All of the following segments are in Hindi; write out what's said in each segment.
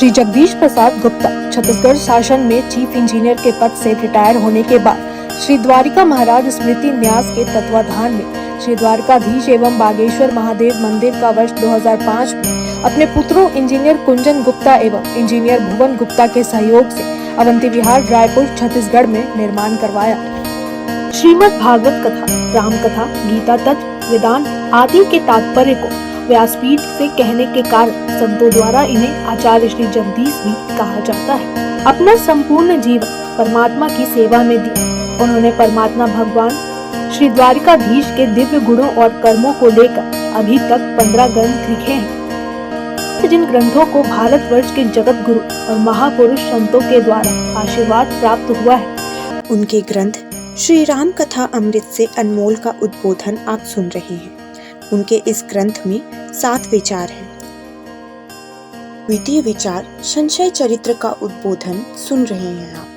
श्री जगदीश प्रसाद गुप्ता छत्तीसगढ़ शासन में चीफ इंजीनियर के पद से रिटायर होने के बाद श्री द्वारिका महाराज स्मृति न्यास के तत्वाधान में श्री द्वारकाधीश एवं बागेश्वर महादेव मंदिर का वर्ष 2005 में अपने पुत्रों इंजीनियर कुंजन गुप्ता एवं इंजीनियर भुवन गुप्ता के सहयोग से अवंती विहार रायपुर छत्तीसगढ़ में निर्माण करवाया। श्रीमद् भागवत कथा, राम कथा, गीता तत्व, वेदांत आदि के तात्पर्य को व्यासपीठ से कहने के कारण संतों द्वारा इन्हें आचार्य श्री जगदीश भी कहा जाता है। अपना संपूर्ण जीवन परमात्मा की सेवा में दिया। उन्होंने परमात्मा भगवान श्री द्वारिकाधीश के दिव्य गुणों और कर्मों को लेकर अभी तक 15 ग्रंथ लिखे हैं, जिन ग्रंथों को भारतवर्ष के जगत गुरु और महापुरुष संतों के द्वारा आशीर्वाद प्राप्त हुआ है। उनके ग्रंथ श्री राम कथा अमृत से अनमोल का उद्बोधन आप सुन रहे हैं। उनके इस ग्रंथ में 7 विचार हैं। द्वितीय विचार संशय चरित्र का उद्बोधन सुन रहे हैं आप।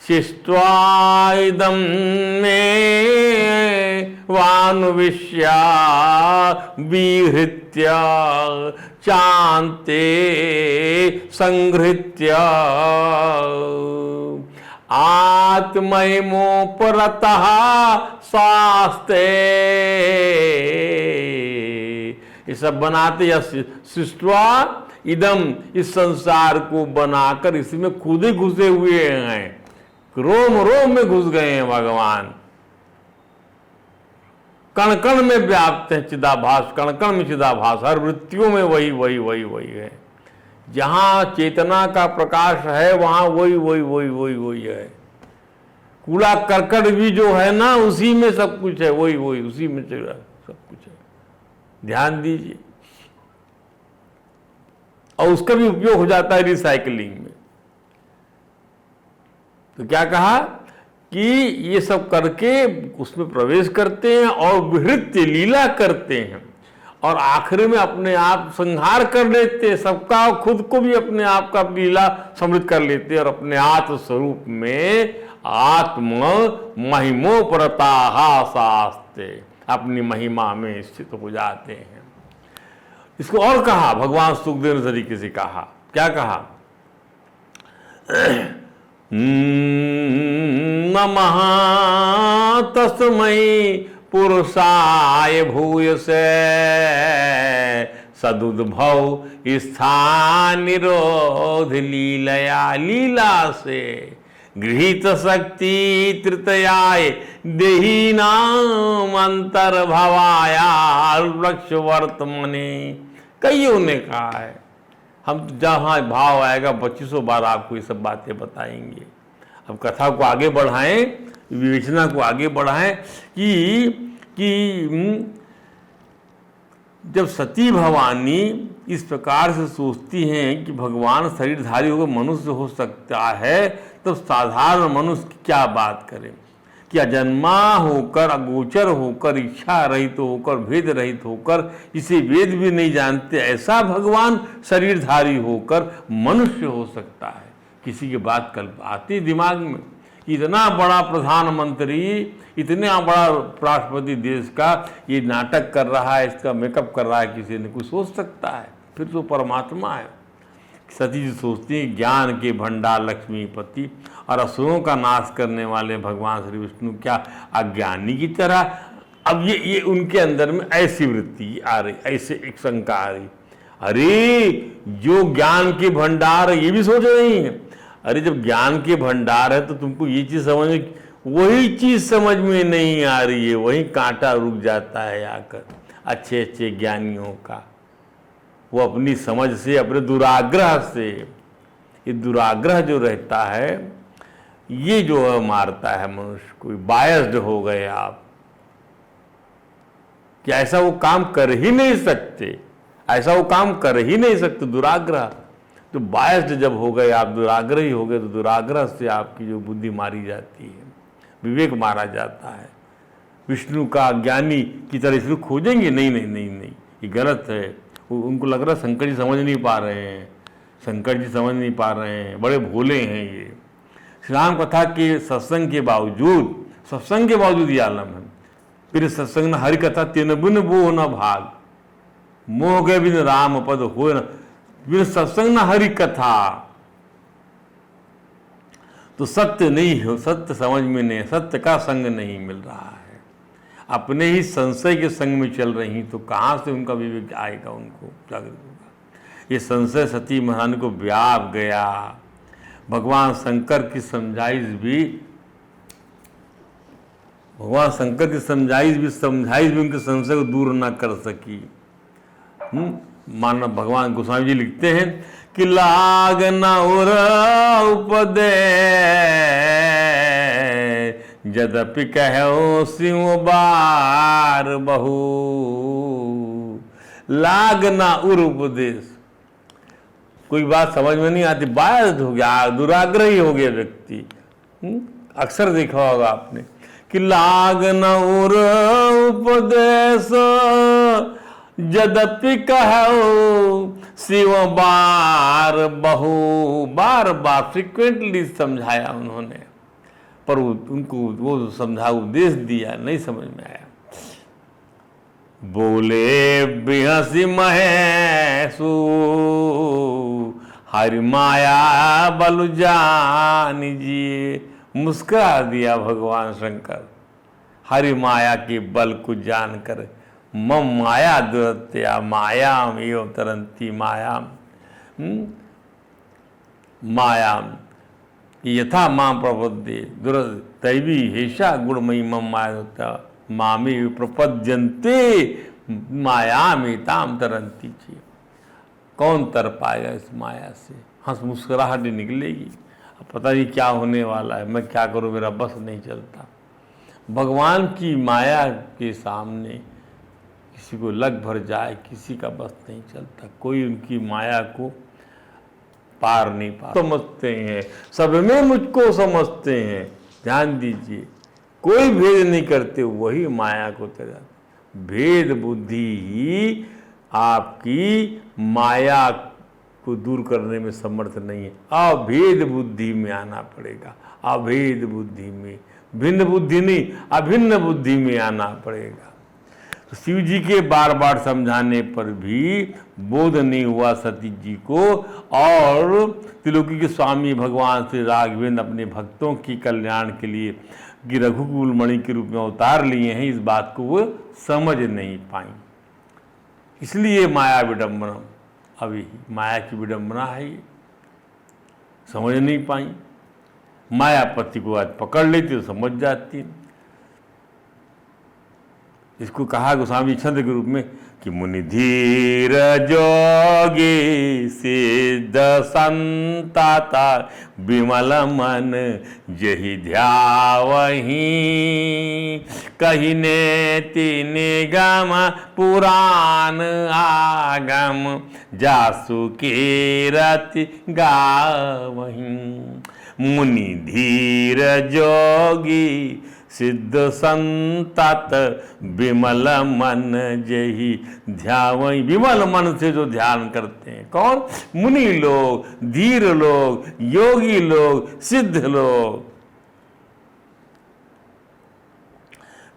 शिष्ट्वा इदं मे वानुविश्या विहृत्य चान्ते संघृत्य आत्मैमोपरतः शास्ते। ये सब बनाते या सृष्टवा इदम, इस संसार को बनाकर इसमें खुद ही घुसे हुए हैं, रोम रोम में घुस गए हैं भगवान। कण कण में व्याप्त है चिदाभास, कण कण में चिदाभास, हर वृत्तियों में वही वही वही वही है। जहां चेतना का प्रकाश है वहां वही वही वही वही वही है। कूड़ा करकट भी जो है ना उसी में सब कुछ है, वही वही उसी में सब कुछ है। ध्यान दीजिए। और उसका भी उपयोग हो जाता है रिसाइकलिंग में। तो क्या कहा कि ये सब करके उसमें प्रवेश करते हैं और विहृत्य लीला करते हैं और आखिर में अपने आप संहार कर लेते हैं सबका, और खुद को भी अपने आप का लीला समृद्ध कर लेते हैं और अपने आत्म स्वरूप में आत्म महिमोपरता शास्ते, अपनी महिमा में स्थित हो जाते हैं। इसको और कहा भगवान सुखदेव ने तरीके से कहा, क्या कहा? नमः तस्मै पुरुषाय भूयसे सदुद्भव स्थान निरोध लीलया, लीला से गृहीत शक्ति तृतीयाय देहीनाम अंतर्भवाया वृक्ष वर्तमने। कईयों ने कहा है, हम जहाँ भाव आएगा 2500 बार आपको ये सब बातें बताएंगे। अब कथा को आगे बढ़ाएं, विवेचना को आगे बढ़ाएं कि जब सती भवानी इस प्रकार से सोचती हैं कि भगवान शरीरधारी होकर मनुष्य हो सकता है, तो साधारण मनुष्य की क्या बात करें कि अजन्मा होकर, अगोचर होकर, इच्छा रहित होकर, भेद रहित होकर, इसे वेद भी नहीं जानते, ऐसा भगवान शरीरधारी होकर मनुष्य हो सकता है। किसी की बात कल आती दिमाग में, इतना बड़ा प्रधानमंत्री, इतना बड़ा राष्ट्रपति देश का ये नाटक कर रहा है, इसका मेकअप कर रहा है, किसी ने कुछ सोच सकता है? फिर तो परमात्मा है। सती जी सोचती हैं ज्ञान के भंडार लक्ष्मीपति और असुरों का नाश करने वाले भगवान श्री विष्णु क्या अज्ञानी की तरह? अब ये उनके अंदर में ऐसी वृत्ति आ रही, ऐसे एक शंका आ रही, अरे जो ज्ञान के भंडार है, ये भी सोच रही हैं, अरे जब ज्ञान के भंडार है तो तुमको ये चीज समझ में, वही चीज समझ में नहीं आ रही है, वही कांटा रुक जाता है आकर अच्छे अच्छे ज्ञानियों का। वो अपनी समझ से, अपने दुराग्रह से, ये दुराग्रह जो रहता है ये जो है मारता है मनुष्य को। बायस्ड हो गए आप कि ऐसा वो काम कर ही नहीं सकते, ऐसा वो काम कर ही नहीं सकते। दुराग्रह तो बायस्ड जब हो गए आप, दुराग्रही हो गए, तो दुराग्रह से आपकी जो बुद्धि मारी जाती है, विवेक मारा जाता है। विष्णु का ज्ञानी की तरह इसको खोजेंगे, नहीं नहीं नहीं नहीं, ये गलत है। उनको लग रहा है शंकर जी समझ नहीं पा रहे हैं, शंकर जी समझ नहीं पा रहे हैं, बड़े भोले हैं ये। श्री राम कथा के सत्संग के बावजूद ये आलम है। फिर सत्संग न हरि कथा तीन बिन वो न भाग, मोह गए बिन राम पद हो न, फिर सत्संग न हरि कथा। तो सत्य नहीं हो, सत्य समझ में नहीं, सत्य का संग नहीं मिल रहा है, अपने ही संशय के संग में चल रही, तो कहाँ से उनका विवेक आएगा, उनको जागृत होगा। ये संशय सती महारानी को व्याप गया। भगवान शंकर की समझाइश भी उनके संशय को दूर न कर सकी। मानव भगवान गोस्वामी जी लिखते हैं कि लाग न उर उपदे यद्यपि कहो सिंह बार बहु, लाग न उर उपदेश। कोई बात समझ में नहीं आती, बाधित हो गया, दुराग्रही हो गया व्यक्ति। अक्सर देखा होगा आपने कि लाग न उर उपदेश यद्यपि कहो शिव बार बहु, बार बार फ्रिक्वेंटली समझाया उन्होंने, पर उनको वो समझा उपदेश दिया, नहीं समझ में आया। बोले बिहसी महेशु हरि माया बलु जान जी, मुस्कुरा दिया भगवान शंकर हरि माया के बल को जानकर। मम माया दुरत्या मायाम एवं तरंती मायाम, मायाम यथा माम प्रपद्ये दुरदैवी हेषा गुणमयी मम माया मामी प्रपद्यन्ते मायामेताम तरंती ची। कौन तर पाएगा इस माया से? हंस मुस्कुराहट निकलेगी, अब पता नहीं क्या होने वाला है, मैं क्या करूं, मेरा बस नहीं चलता। भगवान की माया के सामने किसी को लग भर जाए, किसी का बस नहीं चलता, कोई उनकी माया को पार नहीं पा समझते हैं, सब में मुझको समझते हैं। ध्यान दीजिए, कोई भेद नहीं करते, वही माया को त्याग। भेद बुद्धि ही आपकी माया को दूर करने में समर्थ नहीं है, अभेद बुद्धि में आना पड़ेगा। अभेद बुद्धि में, भिन्न बुद्धि नहीं, अभिन्न बुद्धि में आना पड़ेगा। तो शिव जी के बार बार समझाने पर भी बोध नहीं हुआ सती जी को, और त्रिलोकी के स्वामी भगवान श्री राघवेंद्र अपने भक्तों की कल्याण के लिए कि रघुकुल मणि के रूप में अवतार लिए हैं, इस बात को वो समझ नहीं पाई। इसलिए माया विडंबना, अभी माया की विडंबना है, ये समझ नहीं पाई। मायापति को आज पकड़ लेती तो समझ जाती। इसको कहा गोस्वामी छंद के रूप में कि मुनि धीर जोगी सिद्ध संताता विमल मन जहि ध्यावहि, कहि नेति निगम पुराण आगम जासु कीरति गावहि। मुनि धीर जोगी सिद्ध संतत विमल मन जही ध्यावई। विमल मन से जो ध्यान करते हैं, कौन? मुनि लोग, धीर लोग, योगी लोग, सिद्ध लोग।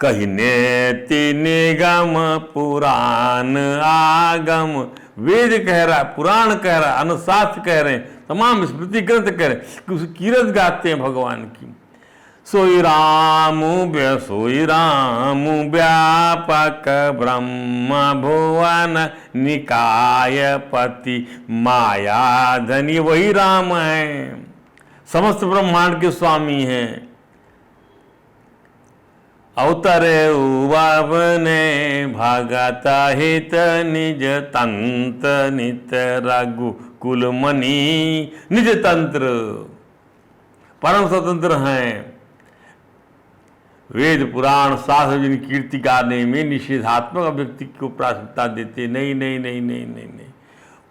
कहि नेति निगम पुराण आगम, वेद कह रहा है, पुराण कह रहा है, अनुशास्त्र कह रहे हैं, तमाम स्मृति ग्रंथ कह रहे हैं कि उस कीरत गाते हैं भगवान की। सोई राम व्यापक ब्रह्म भुवन निकाय पति माया धनी, वही राम है, समस्त ब्रह्मांड के स्वामी हैं। अवतरे उवने भगत हित निज तंत्र नित रघु कुलमणि, निज तंत्र परम स्वतंत्र हैं। वेद पुराण शास्त्र जिन कीर्ति गाने में निषेधात्मक अभिव्यक्ति को प्राथमिकता देते, नहीं नहीं नहीं नहीं नहीं नहीं,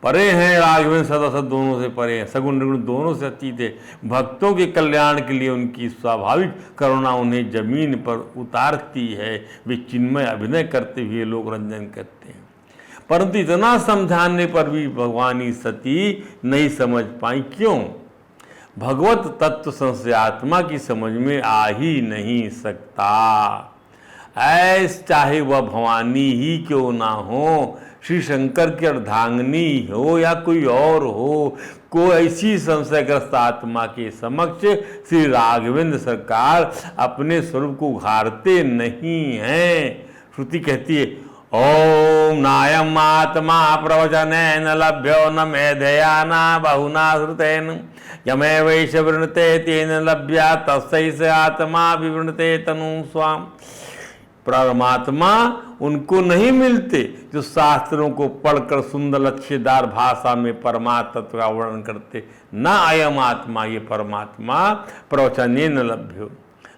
परे हैं राघवेंद्र सदासत, दोनों से परे हैं, सगुण निर्गुण दोनों से अतीत है। भक्तों के कल्याण के लिए उनकी स्वाभाविक करुणा उन्हें जमीन पर उतारती है, वे चिन्मय अभिनय करते हुए लोक रंजन करते हैं। परंतु इतना समझाने पर भी भगवानी सती नहीं समझ पाई। क्यों? भगवत तत्व संशय आत्मा की समझ में आ ही नहीं सकता। ऐस चाहे वह भवानी ही क्यों ना हो, श्री शंकर की अर्धांगिनी हो या कोई और हो, कोई ऐसी संशयग्रस्त आत्मा के समक्ष श्री राघवेंद्र सरकार अपने स्वरूप को उघारते नहीं हैं। श्रुति कहती है, ओम नायम आत्मा प्रवचन न लभ्यो न मेधया न बहुना श्रुतेन यमे वैश वृणते तेन लभ्या तस्यै स आत्मा विवृणते तनु स्वाम। परमात्मा उनको नहीं मिलते जो शास्त्रों को पढ़कर सुंदर लच्छेदार भाषा में परमात्मा तत्व का वर्णन करते। न अयम आत्मा, ये परमात्मा प्रवचने न लभ्यो,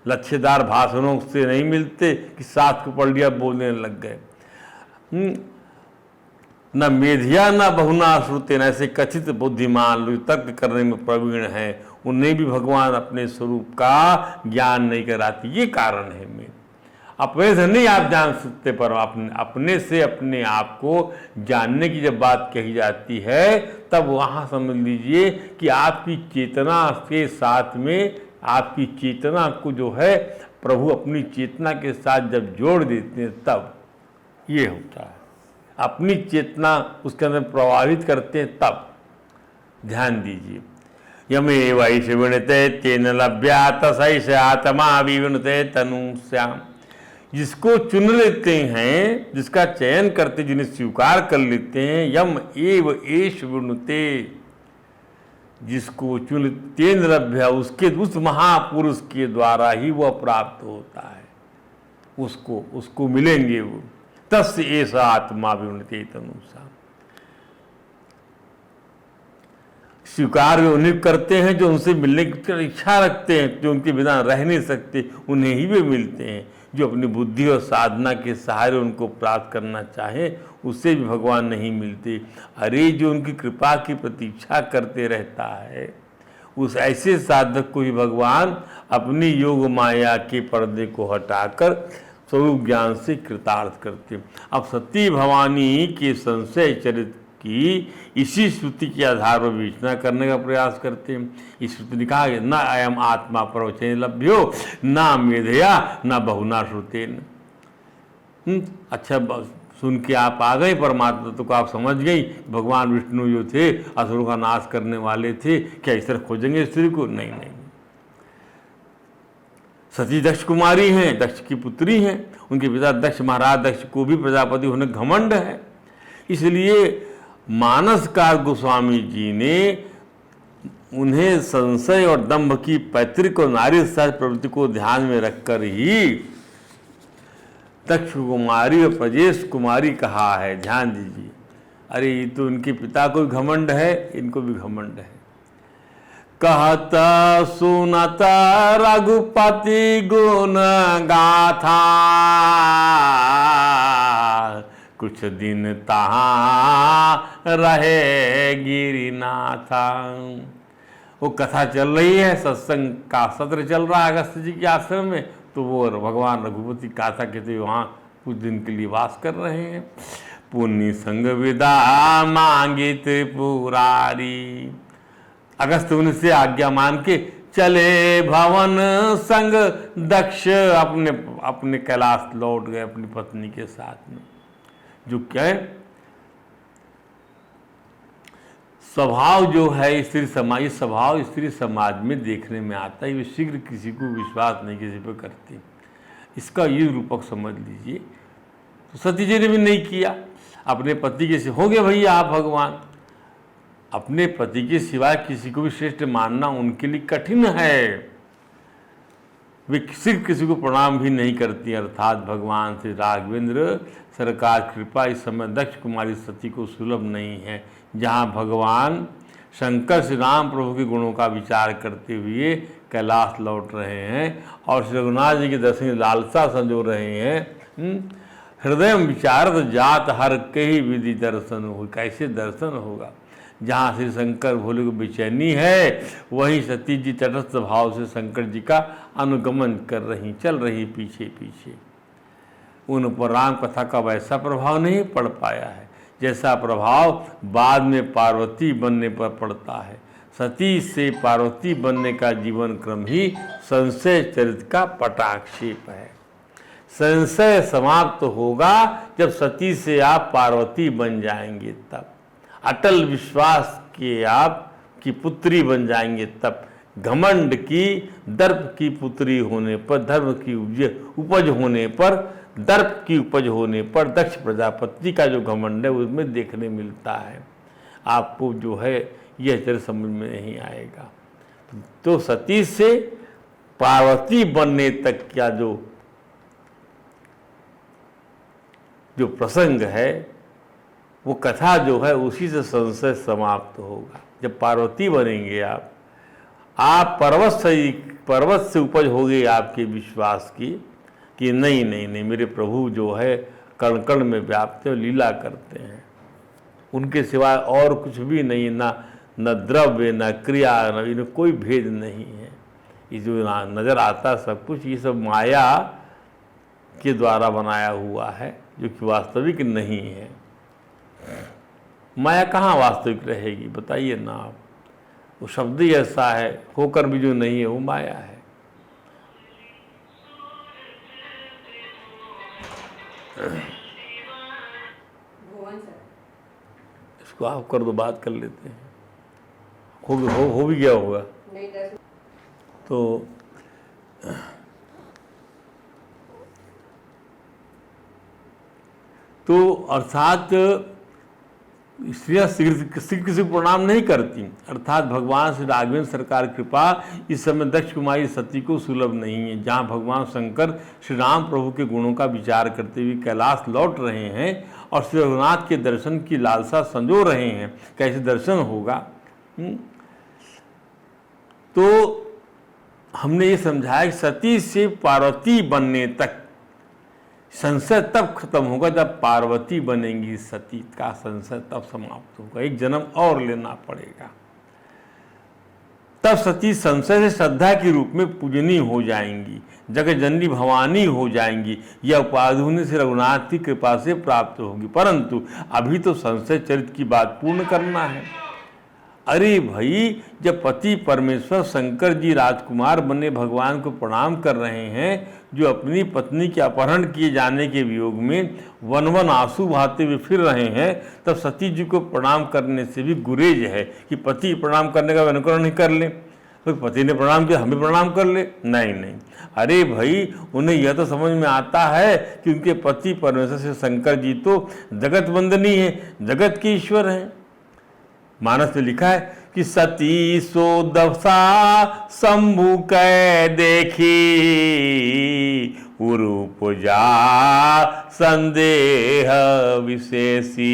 लच्छेदार भाषणों से नहीं मिलते कि शास्त्र को पढ़ लिया बोलने लग गए। न मेधिया न बहुना श्रुते, न ऐसे कथित बुद्धिमान लोग तर्क करने में प्रवीण हैं, उन्हें भी भगवान अपने स्वरूप का ज्ञान नहीं कराते। ये कारण है। मैं अपने से नहीं आप जान सकते, पर अपने से अपने आप को जानने की जब बात कही जाती है तब वहाँ समझ लीजिए कि आपकी चेतना के साथ में, आपकी चेतना को जो है प्रभु अपनी चेतना के साथ जब जोड़ देते हैं तब ये होता है। अपनी चेतना उसके अंदर प्रभावित करते हैं तब। ध्यान दीजिए, यमे वैश विणते तेन लभ्या तस्यै स आत्मा विवृणते तनु श्याम। जिसको चुन लेते हैं, जिसका चयन करते, जिन्हें स्वीकार कर लेते हैं, यम एव एष विणुते, जिसको चुन तेन लभ्या, उसके उस महापुरुष के द्वारा ही वह प्राप्त होता है, उसको मिलेंगे वो। तस्य एषा आत्मा विवृणते तनुषा। स्वीकार वे उन्हें करते हैं जो उनसे मिलने की इच्छा रखते हैं, जो उनके बिना रह नहीं सकते, उन्हें ही वे मिलते हैं। जो अपनी बुद्धि और साधना के सहारे उनको प्राप्त करना चाहे, उससे भी भगवान नहीं मिलते। अरे जो उनकी कृपा की प्रतीक्षा करते रहता है, उस ऐसे साधक को ही भगवान अपनी योग माया के पर्दे को हटाकर स्वरूप ज्ञान से कृतार्थ करते। अब सती भवानी के संशय चरित्र की इसी श्रुति के आधार पर विवेचना करने का प्रयास करते हैं। इस श्रुति ने कहा, न अयम आत्मा प्रवचने लभ्यो न मेधया न बहुना श्रुतेन। अच्छा, सुन के आप आ गए परमात्मा तो आप समझ गई भगवान विष्णु जो थे असुरों का नाश करने वाले थे, क्या इस तरह खोजेंगे स्त्री को? नहीं नहीं। सती दक्ष कुमारी हैं, दक्ष की पुत्री हैं, उनके पिता दक्ष महाराज दक्ष को भी प्रजापति होने घमंड है। इसलिए मानसकार गोस्वामी जी ने उन्हें संशय और दंभ की पैतृक और नारी सहज प्रवृत्ति को ध्यान में रखकर ही दक्ष कुमारी और प्रजेश कुमारी कहा है। ध्यान दीजिए, अरे ये तो उनके पिता को भी घमंड है, इनको भी घमंड है। कहता सुनता रघुपति गुण गाथा, कुछ दिन तहाँ रहे गिरिनाथा। वो कथा चल रही है, सत्संग का सत्र चल रहा है अगस्त जी के आश्रम में, तो वो भगवान रघुपति गाथा कहते वहाँ कुछ दिन के लिए वास कर रहे हैं। पुण्य संग विदा मांगित पुरारी, अगस्त उनसे आज्ञा मान के चले भवन संग दक्ष अपने कैलाश लौट गए अपनी पत्नी के साथ में। जो क्या है स्वभाव जो है स्त्री समाज, स्वभाव स्त्री समाज में देखने में आता है, वे शीघ्र किसी को विश्वास नहीं किसी पर करती। इसका ये रूपक समझ लीजिए। तो सती जी ने भी नहीं किया, अपने पति के हो गए भैया आप भगवान। अपने पति के सिवाय किसी को भी श्रेष्ठ मानना उनके लिए कठिन है। वे सिर्फ किसी को प्रणाम भी नहीं करती। अर्थात भगवान श्री राघवेंद्र सरकार कृपा इस समय दक्ष कुमारी सती को सुलभ नहीं है। जहाँ भगवान शंकर श्री राम प्रभु के गुणों का विचार करते हुए कैलाश लौट रहे हैं और श्री रघुनाथ जी के दर्शन की लालसा संजो रहे हैं। हृदय विचारत जात हर कही विधि दर्शन हो। कैसे दर्शन होगा? जहाँ श्री शंकर भोले को बेचैनी है, वहीं सती जी तटस्थ भाव से शंकर जी का अनुगमन कर रही, चल रही पीछे पीछे। उन पर राम कथा का वैसा प्रभाव नहीं पड़ पाया है जैसा प्रभाव बाद में पार्वती बनने पर पड़ता है। सती से पार्वती बनने का जीवन क्रम ही संशय चरित्र का पटाक्षेप है। संशय समाप्त होगा जब सती से आप पार्वती बन जाएंगे तब, अटल विश्वास के आप की पुत्री बन जाएंगे तब, घमंड की दर्प की पुत्री होने पर, धर्म की उपज होने पर, दर्प की उपज होने पर दक्ष प्रजापति का जो घमंड है उसमें देखने मिलता है। आपको जो है यह चर समझ में नहीं आएगा। तो सती से पार्वती बनने तक का जो प्रसंग है, वो कथा जो है उसी से संशय समाप्त होगा। जब पार्वती बनेंगे आप पर्वत से उपज हो गई आपके विश्वास की कि नहीं नहीं नहीं, मेरे प्रभु जो है कण कण में व्याप्त हैं, लीला करते हैं, उनके सिवाय और कुछ भी नहीं, न द्रव्य न क्रिया न इनमें कोई भेद नहीं है। ये जो नज़र आता सब कुछ ये सब माया के द्वारा बनाया हुआ है, जो कि वास्तविक नहीं है। माया कहाँ वास्तविक रहेगी बताइए ना आप। वो शब्द ही ऐसा है, होकर भी जो नहीं है वो माया है। इसको आप कर दो, बात कर लेते हैं। हो भी गया होगा तो अर्थात स्त्रियाँ श्री किसी को प्रणाम नहीं करती। अर्थात भगवान श्री राघवेंद्र सरकार कृपा इस समय दक्ष कुमारी सती को सुलभ नहीं है। जहाँ भगवान शंकर श्री राम प्रभु के गुणों का विचार करते हुए कैलाश लौट रहे हैं और श्री रघुनाथ के दर्शन की लालसा संजो रहे हैं, कैसे दर्शन होगा। तो हमने ये समझाया कि सती से पार्वती बनने तक संशय तब खत्म होगा जब पार्वती बनेंगी सती का संशय तब समाप्त होगा। एक जन्म और लेना पड़ेगा, तब सती संशय से श्रद्धा के रूप में पूजनीय हो जाएंगी, जगत जननी भवानी हो जाएंगी। यह उपाधि उन्हें से रघुनाथ की कृपा से प्राप्त होगी। परंतु अभी तो संशय चरित्र की बात पूर्ण करना है। अरे भाई, जब पति परमेश्वर शंकर जी राजकुमार बने भगवान को प्रणाम कर रहे हैं, जो अपनी पत्नी के अपहरण किए जाने के वियोग में वन वन आंसू बहाते हुए फिर रहे हैं, तब सती जी को प्रणाम करने से भी गुरेज है कि पति प्रणाम करने का अनुकरण नहीं कर ले। तो पति ने प्रणाम किया हमें प्रणाम कर ले, नहीं नहीं। अरे भाई, उन्हें यह तो समझ में आता है कि उनके पति परमेश्वर से शंकर जी तो जगत वंदनीय है, जगत के ईश्वर हैं। मानस में लिखा है कि सती सो दशा शंभु कै देखी, उरूप जा संदेह विशेषी,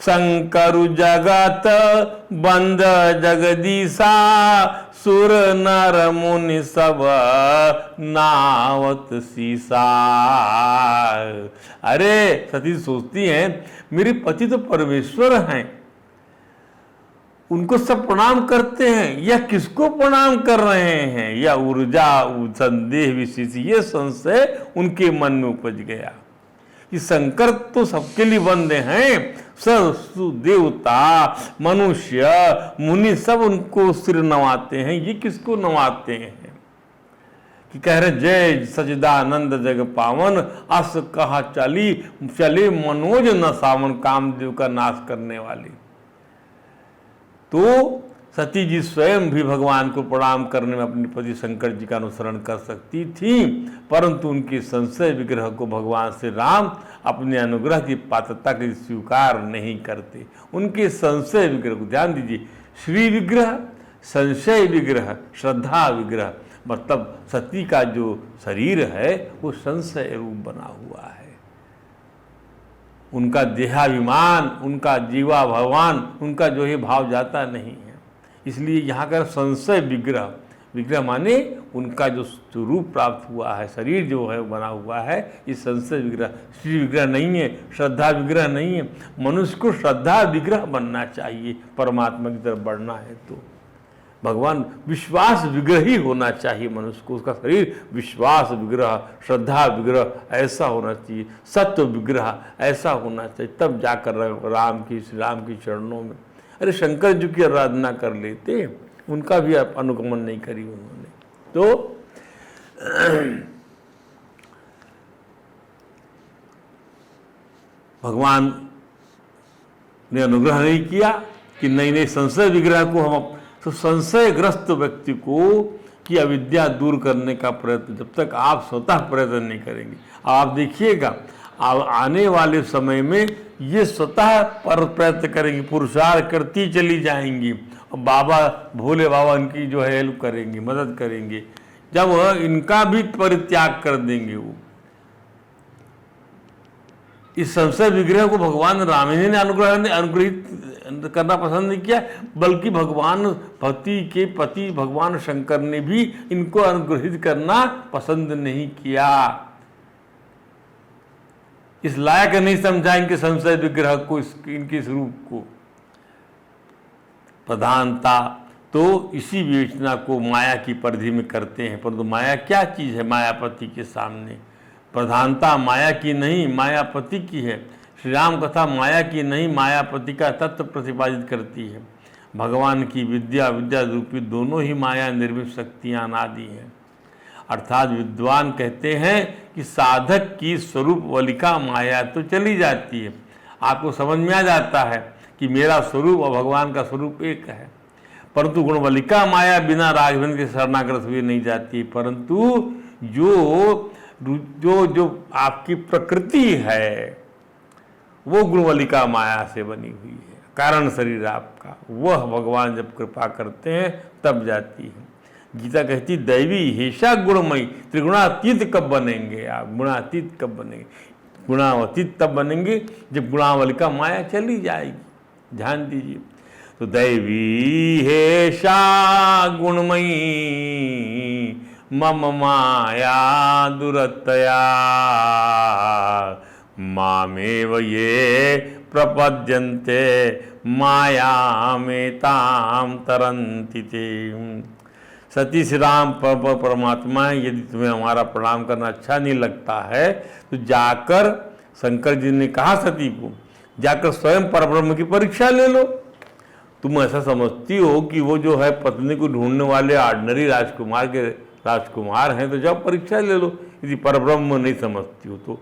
शंकर जगत बंद जगदीशा, सुर नर मुनि सब नावत सीसा। अरे सती सोचती हैं मेरे पति तो परमेश्वर हैं, उनको सब प्रणाम करते हैं, यह किसको प्रणाम कर रहे हैं। या ऊर्जा संदेह विशेष, ये संशय उनके मन में उपज गया कि शंकर तो सबके लिए वंदे हैं, सरसु देवता मनुष्य मुनि सब उनको सिर नवाते हैं, ये किसको नवाते हैं कि कह रहे जय सचिदानंद जग पावन, अस कहा चले मनोज न सावन, कामदेव का नाश करने वाली। तो सती जी स्वयं भी भगवान को प्रणाम करने में अपने पति शंकर जी का अनुसरण कर सकती थी, परंतु उनके संशय विग्रह को भगवान श्री राम अपने अनुग्रह की पात्रता के स्वीकार नहीं करते। उनके संशय विग्रह को ध्यान दीजिए, श्री विग्रह, संशय विग्रह, श्रद्धा विग्रह, मतलब सती का जो शरीर है वो संशय रूप बना हुआ है। उनका देहाभिमान, उनका जीवा भगवान, उनका जो है भाव जाता नहीं है। इसलिए यहाँ का संशय विग्रह, विग्रह माने उनका जो रूप प्राप्त हुआ है, शरीर जो है बना हुआ है, इस संशय विग्रह, श्री विग्रह नहीं है, श्रद्धा विग्रह नहीं है। मनुष्य को श्रद्धा विग्रह बनना चाहिए, परमात्मा की तरफ बढ़ना है तो भगवान विश्वास विग्रह ही होना चाहिए मनुष्य को। उसका शरीर विश्वास विग्रह, श्रद्धा विग्रह ऐसा होना चाहिए, सत्व विग्रह ऐसा होना चाहिए, तब जाकर श्री राम की चरणों में। अरे शंकर जी की आराधना कर लेते, उनका भी अनुगमन नहीं करी उन्होंने। तो भगवान ने अनुग्रह नहीं किया कि नई नई संशय विग्रह को हम, तो संशयग्रस्त व्यक्ति को कि अविद्या दूर करने का प्रयत्न जब तक आप स्वतः प्रयत्न नहीं करेंगे, आप देखिएगा आने वाले समय में ये स्वतः पर प्रयत्न करेंगी, पुरुषार्थ करती चली जाएंगी और बाबा भोले बाबा इनकी जो है हेल्प करेंगे, मदद करेंगे। जब इनका भी परित्याग कर देंगे वो, इस संशय विग्रह को भगवान राम जी ने अनुग्रहित करना पसंद नहीं किया, बल्कि भगवान पति के पति भगवान शंकर ने भी इनको अनुग्रहित करना पसंद नहीं किया। इस लायक नहीं समझा इनके संशय विग्रह को, इनके इस रूप को। प्रधानता तो इसी विवेचना को माया की परिधि में करते हैं, परंतु माया क्या चीज़ है मायापति के सामने? प्रधानता माया की नहीं, मायापति की है। श्री राम कथा माया की नहीं, मायापति का तत्व प्रतिपादित करती है। भगवान की विद्या, विद्या रूपी दोनों ही माया निर्मित शक्तियाँ अनादि हैं। अर्थात विद्वान कहते हैं कि साधक की स्वरूप वलिका माया तो चली जाती है, आपको समझ में आ जाता है कि मेरा स्वरूप और भगवान का स्वरूप एक है, परंतु गुणवलिका माया बिना राघवेंद्र के शरणागत हुए नहीं जाती। परंतु जो जो जो आपकी प्रकृति है वो गुणवलिका माया से बनी हुई है, कारण शरीर आपका, वह भगवान जब कृपा करते हैं तब जाती है। गीता कहती दैवी हेषा गुणमयी, त्रिगुणातीत कब बनेंगे आप? गुणातीत कब बनेंगे? गुणातीत तब बनेंगे जब गुणावलिका माया चली जाएगी। ध्यान दीजिए, तो दैवी हेषा गुणमयी मम माया दुरतया मामेव ये प्रपद्यन्ते मायामेतां तरन्ति ते। सती श्री राम परमात्मा है, यदि तुम्हें हमारा प्रणाम करना अच्छा नहीं लगता है तो जाकर, शंकर जी ने कहा सती को, जाकर स्वयं परब्रह्म की परीक्षा ले लो। तुम ऐसा समझती हो कि वो जो है पत्नी को ढूंढने वाले ऑर्डिनरी राजकुमार हैं, तो जाओ परीक्षा ले लो। यदि परब्रह्म नहीं समझती हो तो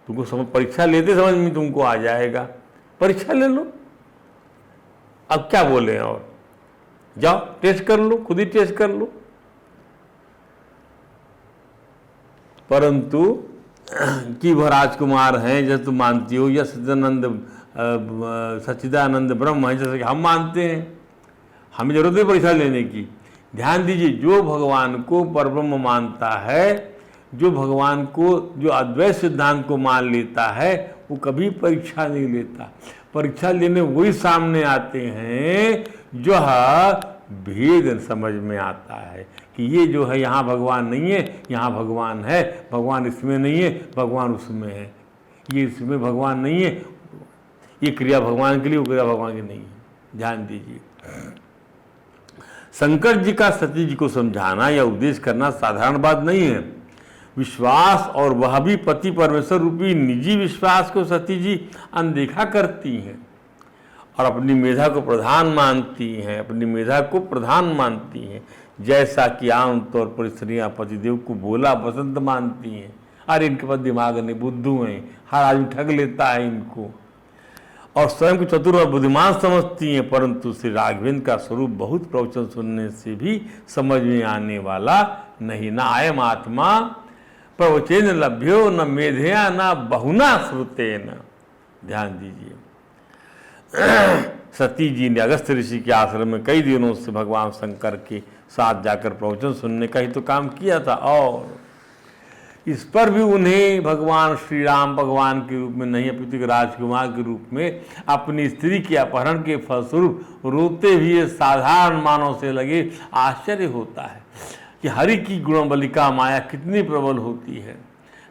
तुमको परीक्षा लेते समझ में तुमको आ जाएगा, परीक्षा ले लो। अब क्या बोले, और जाओ टेस्ट कर लो, खुद ही टेस्ट कर लो। परंतु कि वह राजकुमार हैं जैसे तुम मानती हो, या सच्चिदानंद ब्रह्म है जैसे कि हम मानते हैं, हमें जरूरत है परीक्षा लेने की। ध्यान दीजिए, जो भगवान को परब्रह्म मानता है, जो भगवान को, जो अद्वैत सिद्धांत को मान लेता है, वो कभी परीक्षा नहीं लेता। परीक्षा लेने वही सामने आते हैं जो भेद समझ में आता है कि ये जो है यहाँ भगवान नहीं है, यहाँ भगवान है, भगवान इसमें नहीं है, भगवान उसमें है, ये इसमें भगवान नहीं है, ये क्रिया भगवान के लिए, वो क्रिया भगवान की नहीं है। ध्यान दीजिए, शंकर जी का सती जी को समझाना या उपदेश करना साधारण बात नहीं है। विश्वास, और वह भी पति परमेश्वर रूपी निजी विश्वास को सती जी अनदेखा करती हैं और अपनी मेधा को प्रधान मानती हैं, अपनी मेधा को प्रधान मानती हैं। जैसा कि आमतौर पर स्त्रियाँ पतिदेव को बोला बसंत मानती हैं, अरे इनके पास दिमाग नहीं, बुद्धू हैं, हर आदमी ठग लेता है इनको, और स्वयं को चतुर और बुद्धिमान समझती हैं। परंतु श्री राघवेंद्र का स्वरूप बहुत प्रवचन सुनने से भी समझ में आने वाला नहीं। न आयम आत्मा प्रवचन लभ्यो न मेधया न बहुना श्रुतेन। ध्यान दीजिए, सती जी ने अगस्त ऋषि के आश्रम में कई दिनों से भगवान शंकर के साथ जाकर प्रवचन सुनने का ही तो काम किया था, और इस पर भी उन्हें भगवान श्री राम भगवान के रूप में नहीं अपितु राजकुमार के रूप में अपनी स्त्री के अपहरण के फलस्वरूप रोते हुए साधारण मानव से लगे आश्चर्य होता है कि हरि की गुणबलिका माया कितनी प्रबल होती है।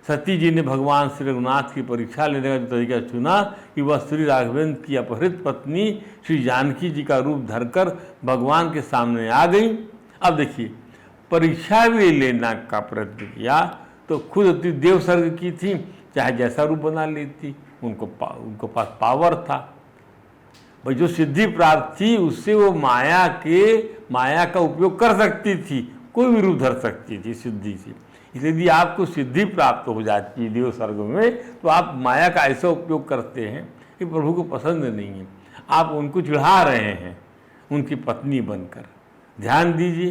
सती जी ने भगवान श्री रघुनाथ की परीक्षा लेने का जो तरीका चुना कि वह श्री राघवेंद्र की अपहृत पत्नी श्री जानकी जी का रूप धरकर भगवान के सामने आ गई। अब देखिए, परीक्षा भी लेना का प्रयत्न किया तो खुद अपनी देव सर्ग की थी, चाहे जैसा रूप बना लेती, उनको पास पावर था भाई, जो सिद्धि प्राप्त थी उससे वो माया का उपयोग कर सकती थी, कोई भी रूप धर सकती थी सिद्धि से। इसलिए यदि आपको सिद्धि प्राप्त हो जाती है देव स्वर्ग में, तो आप माया का ऐसा उपयोग करते हैं कि प्रभु को पसंद नहीं है, आप उनको चिढ़ा रहे हैं उनकी पत्नी बनकर। ध्यान दीजिए।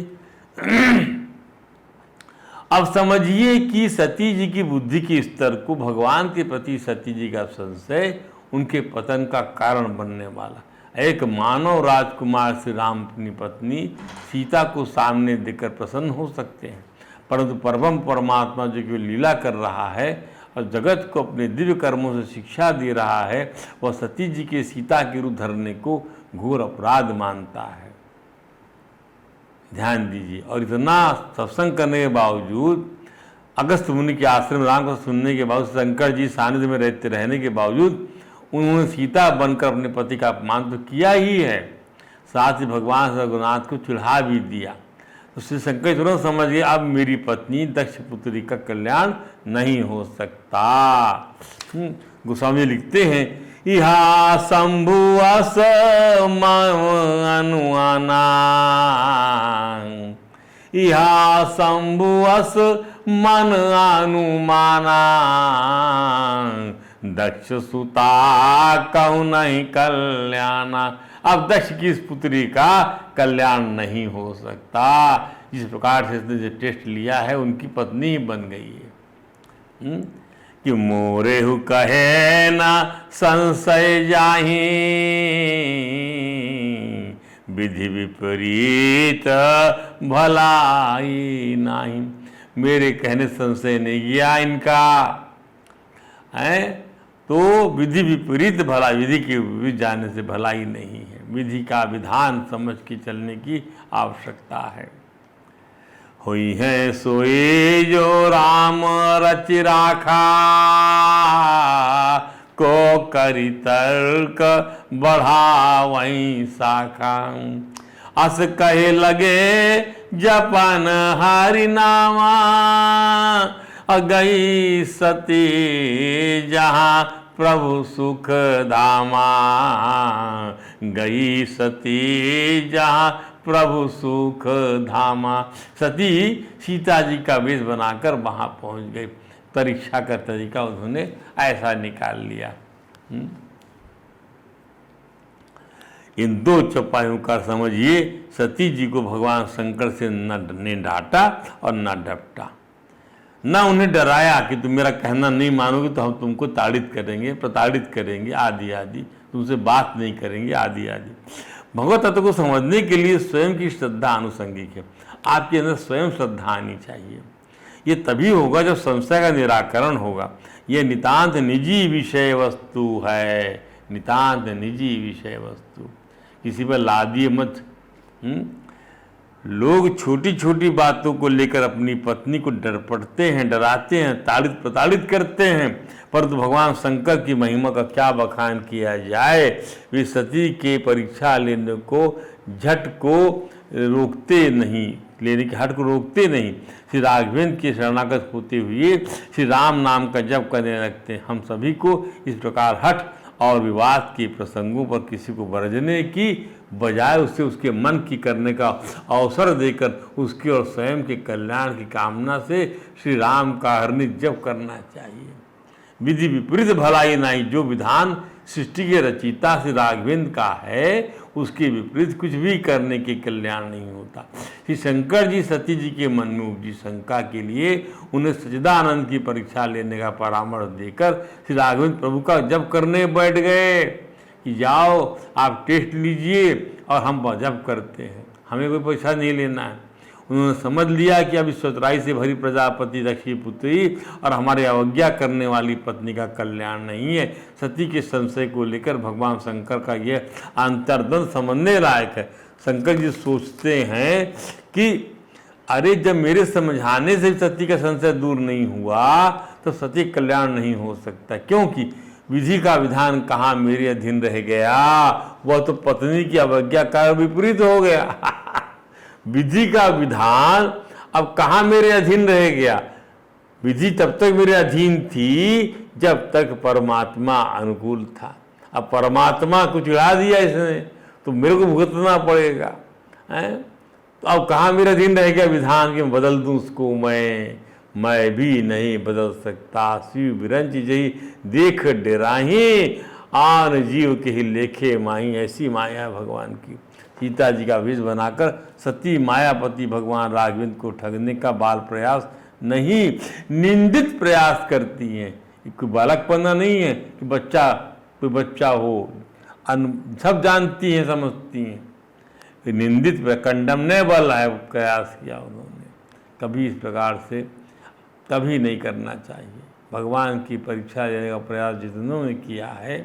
अब समझिए कि सती जी की बुद्धि के स्तर को भगवान के प्रति सती जी का संशय उनके पतन का कारण बनने वाला। एक मानव राजकुमार श्री राम अपनी पत्नी सीता को सामने देकर प्रसन्न हो सकते हैं, परंतु परम परमात्मा जो कि लीला कर रहा है और जगत को अपने दिव्य कर्मों से शिक्षा दे रहा है, वह सती जी के सीता के रूप धरने को घोर अपराध मानता है। ध्यान दीजिए। और इतना सत्संग करने के बावजूद, अगस्त मुनि के आश्रम राम को सुनने के बावजूद, शंकर जी सानिध्य में रहने के बावजूद उन्होंने सीता बनकर अपने पति का अपमान तो किया ही है, साथ ही भगवान रघुनाथ को चिढ़ा भी दिया। तो श्री शंकर तुरंत समझ गए अब मेरी पत्नी दक्ष पुत्री का कल्याण नहीं हो सकता। गोस्वामी लिखते हैं, इहा शंभु अस अनुआना, इहा शंभु अस मन अनुमाना, दक्ष सुता कहूँ नहीं कल्याणा। अब दक्ष की इस पुत्री का कल्याण नहीं हो सकता। जिस प्रकार से इसने जो टेस्ट लिया है उनकी पत्नी ही बन गई है। कि मोरे हु कहे ना संशय जाही, विधि विपरीत भलाई नहीं। मेरे कहने संशय नहीं किया इनका है, तो विधि विपरीत भला, विधि के विपरीत जाने से भलाई नहीं है। विधि का विधान समझ के चलने की आवश्यकता है। हुई है सोई जो राम रच राखा, को करी तर्क बढ़ावई शाखा। अस कहे लगे जपन हरि नामा, गई सती जहाँ प्रभु सुख धामा, गई सती जहाँ प्रभु सुख धामा। सती सीता जी का वेश बनाकर वहाँ पहुँच गई। परीक्षा का तरीका उन्होंने ऐसा निकाल लिया। इन दो चौपाइयों का समझिए, सती जी को भगवान शंकर से न डांटा और न डपटा, न उन्हें डराया कि तुम मेरा कहना नहीं मानोगे तो हम तुमको ताड़ित करेंगे, प्रताड़ित करेंगे, आदि आदि, तुमसे बात नहीं करेंगे, आदि आदि। भगवत तत्व को समझने के लिए स्वयं की श्रद्धा अनुषंगिक है। आपके अंदर स्वयं श्रद्धा आनी चाहिए। ये तभी होगा जब संशय का निराकरण होगा। ये नितांत निजी विषय वस्तु है, नितांत निजी विषय वस्तु, किसी पर लादिए मत। लोग छोटी छोटी बातों को लेकर अपनी पत्नी को डरपटते हैं, डराते हैं, ताड़ित प्रताड़ित करते हैं, परंतु भगवान शंकर की महिमा का क्या बखान किया जाए। वे सती के परीक्षा लेने को झट को रोकते नहीं, लेने के हट को रोकते नहीं, श्री राघवेंद्र के शरणागत होते हुए श्री राम नाम का जप करने लगते हैं। हम सभी को इस प्रकार हट और विवाद के प्रसंगों पर किसी को बरजने की बजाय उससे उसके मन की करने का अवसर देकर उसके और स्वयं के कल्याण की कामना से श्री राम का हरनित जप करना चाहिए। विधि विपरीत भलाई नहीं। जो विधान सृष्टि के रचयिता श्री राघवेंद्र का है उसके विपरीत कुछ भी करने के कल्याण नहीं होता। श्री शंकर जी सती जी के मन में उपजी शंका के लिए उन्हें सच्चिदानंद की परीक्षा लेने का परामर्श देकर श्री राघवेंद्र प्रभु का जप करने बैठ गए कि जाओ आप टेस्ट लीजिए और हम जप करते हैं, हमें कोई पैसा नहीं लेना है। उन्होंने समझ लिया कि अब इस चतुराई से भरी प्रजापति दक्ष की पुत्री और हमारे अवज्ञा करने वाली पत्नी का कल्याण नहीं है। सती के संशय को लेकर भगवान शंकर का यह अंतर्द्वंद समझने लायक है। शंकर जी सोचते हैं कि अरे जब मेरे समझाने से सती का संशय दूर नहीं हुआ तो सती कल्याण नहीं हो सकता, क्योंकि विधि का विधान कहाँ मेरे अधीन रह गया, वह तो पत्नी की अवज्ञा का विपरीत हो गया। विधि का विधान अब कहाँ मेरे अधीन रह गया। विधि तब तक मेरे अधीन थी जब तक परमात्मा अनुकूल था। अब परमात्मा को चिढ़ा दिया इसने तो मेरे को भुगतना पड़ेगा, हैं? तो अब कहाँ मेरे अधीन रह गया विधान कि बदल दूं उसको मैं। मैं भी नहीं बदल सकता। शिव बिरंच जही देख डराही, आन जीव के ही लेखे माही। ऐसी माया है भगवान की। सीता जी का वेश बनाकर सती मायापति भगवान राघवेंद्र को ठगने का बाल प्रयास नहीं, निंदित प्रयास करती हैं। कोई बालकपना नहीं है कि कोई बच्चा हो, सब जानती हैं, समझती हैं। निंदित कंडमनेबल है प्रयास किया उन्होंने। कभी इस प्रकार से कभी नहीं करना चाहिए। भगवान की परीक्षा लेने का प्रयास जितनों ने किया है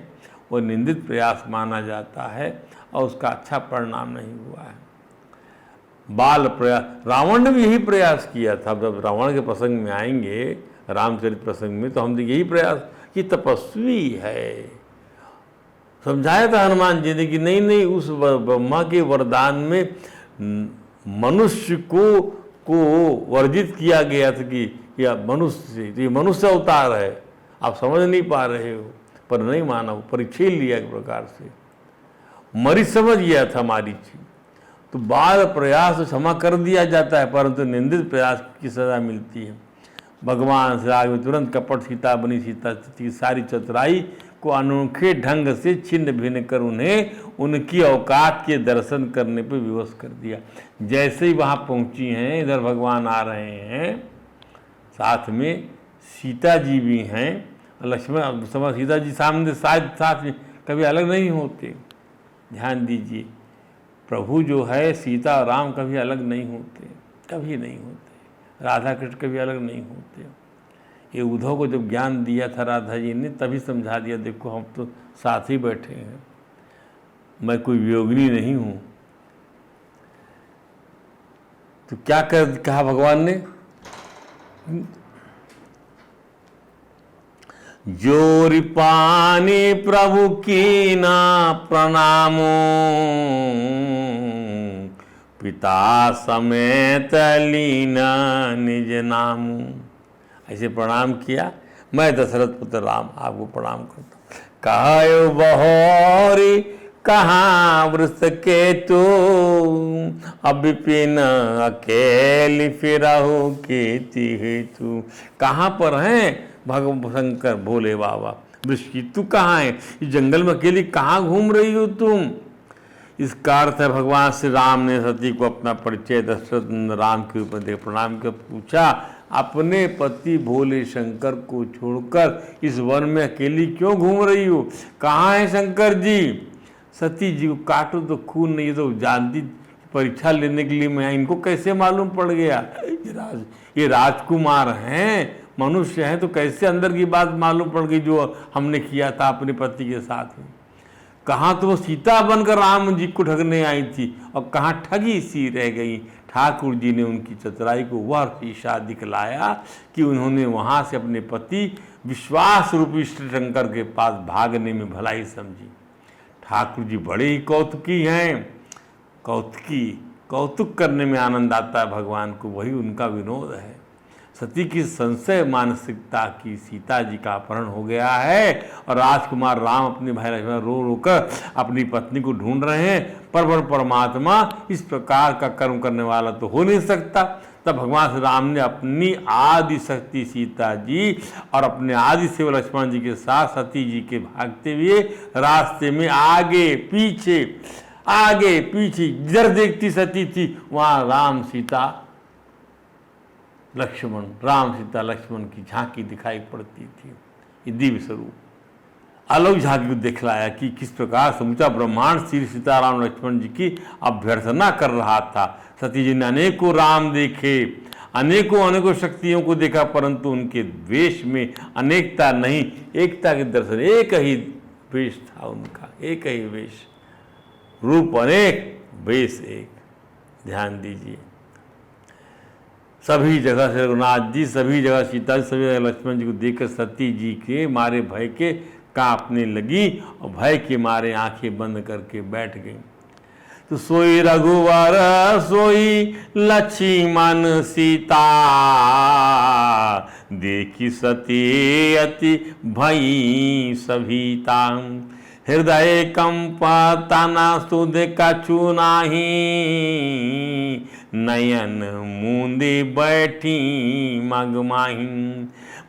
वो निंदित प्रयास माना जाता है और उसका अच्छा परिणाम नहीं हुआ है। बाल प्रयास, रावण ने भी यही प्रयास किया था। जब रावण के प्रसंग में आएंगे, रामचरित प्रसंग में, तो हमने यही प्रयास कि तपस्वी है। समझाया था हनुमान जी ने कि नहीं उस ब्रह्मा के वरदान में मनुष्य को वर्जित किया गया था कि या मनुष्य, ये मनुष्य अवतार है, आप समझ नहीं पा रहे हो। पर नहीं माना, वो परीक्षे लिया एक प्रकार से। मरीच समझ गया था मारीच। तो बाल प्रयास क्षमा कर दिया जाता है, परंतु निंदित प्रयास की सजा मिलती है। भगवान से आगे तुरंत कपट सीता बनी, सीता की सारी चतुराई को अनोखे ढंग से छिन्न भिन्न कर उन्हें उनकी औकात के दर्शन करने पर विवश कर दिया। जैसे ही वहाँ पहुँची हैं, इधर भगवान आ रहे हैं, साथ में सीता जी भी हैं, लक्ष्मण समझ, सीता जी सामने साथ में कभी अलग नहीं होते। ध्यान दीजिए, प्रभु जो है, सीता और राम कभी अलग नहीं होते, कभी नहीं होते। राधा कृष्ण कभी अलग नहीं होते। ये उद्धव को जब ज्ञान दिया था राधा जी ने, तभी समझा दिया, देखो हम तो साथ ही बैठे हैं, मैं कोई वियोगिनी नहीं हूँ। तो क्या कहा भगवान ने, जोरि पानी प्रभु की ना प्रणामो, पिता समेत लीना निज नामू। ऐसे प्रणाम किया। मैं दशरथ पुत्र राम आपको प्रणाम करता हूँ। कहो बहोरी कहाँ वृष के तू, अब बिपिन अकेली फिरहु कीति हेतु। कहाँ पर हैं भगवान शंकर भोले बाबा, वृषि तू कहाँ है, इस जंगल में अकेली कहाँ घूम रही हो तुम। इसका अर्थ है भगवान श्री राम ने सती को अपना परिचय दशरथ राम के ऊपर देख प्रणाम कर पूछा, अपने पति भोले शंकर को छोड़कर इस वन में अकेली क्यों घूम रही हो, कहाँ है शंकर जी। सती जी को काटो तो खून नहीं, तो जानती परीक्षा लेने के लिए मैं, इनको कैसे मालूम पड़ गया, ये राजकुमार हैं, मनुष्य हैं, तो कैसे अंदर की बात मालूम पड़ गई जो हमने किया था अपने पति के साथ में। कहाँ तो वो सीता बनकर राम जी को ठगने आई थी और कहाँ ठगी सी रह गई। ठाकुर जी ने उनकी चतुराई को वह शीशा दिखलाया कि उन्होंने वहाँ से अपने पति विश्वास रूपी श्री शंकर के पास भागने में भलाई समझी। ठाकुर जी बड़े ही कौतुकी हैं, कौतुक करने में आनंद आता है भगवान को, वही उनका विनोद है। सती की संशय मानसिकता की सीता जी का अपहरण हो गया है और राजकुमार राम अपने भाई लक्ष्मण रो रो कर अपनी पत्नी को ढूंढ रहे हैं, पर परमात्मा इस प्रकार का कर्म करने वाला तो हो नहीं सकता। तब भगवान श्री राम ने अपनी आदि शक्ति सीता जी और अपने आदि सेवक लक्ष्मण जी के साथ सती जी के भागते हुए रास्ते में आगे पीछे जिधर देखती सती थी वहाँ राम सीता लक्ष्मण की झांकी दिखाई पड़ती थी। ये दिव्य स्वरूप अलग झांकी को दिखलाया कि किस प्रकार समूचा ब्रह्मांड श्री सीताराम लक्ष्मण जी की अभ्यर्थना कर रहा था। सती जी ने अनेकों राम देखे, अनेकों शक्तियों को देखा, परंतु उनके वेश में अनेकता नहीं, एकता के दर्शन। एक ही वेश था उनका, एक ही वेश, रूप अनेक वेश एक। ध्यान दीजिए, सभी जगह से रघुनाथ जी, सभी जगह सीता जी, सभी जगह लक्ष्मण जी को देखकर सती जी के मारे भय के कांपने लगी और भय के मारे आंखें बंद करके बैठ गई। तो सोई रघुवर सोई लक्ष्मण सीता, देखी सती अति भई सभीता। हृदय कंपतना सुध कछु नाही, नयन मूंदी बैठी मगमाही।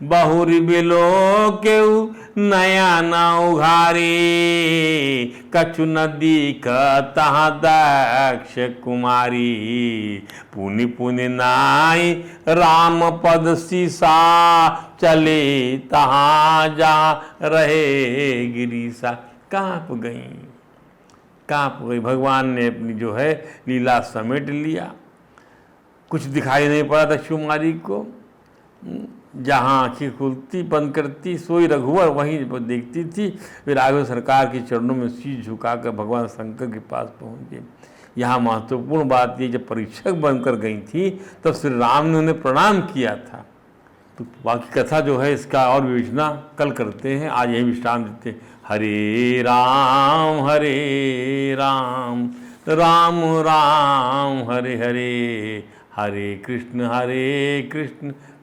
बहुरी बिलो केऊ नयन उघारी, कछु नदी का तहाँ दक्ष कुमारी। पुनि पुनि नाई राम पद सीसा, चले तहाँ जा रहे गिरीसा। कांप गई। भगवान ने अपनी जो है लीला समेट लिया। कुछ दिखाई नहीं पड़ा था कुमारी को। जहाँ आँखें खुलती बंद करती सोई रघुवर वहीं पर देखती थी। फिर आगे सरकार के चरणों में शीश झुकाकर भगवान शंकर के पास पहुँच गए। यहाँ महत्वपूर्ण बात ये, जब परीक्षक बनकर गई थी तब श्री राम ने उन्हें प्रणाम किया था। तो बाकी कथा जो है इसका और विवेचना कल करते हैं। आज यही विश्राम देते हैं। हरे राम राम राम हरे हरे, हरे कृष्ण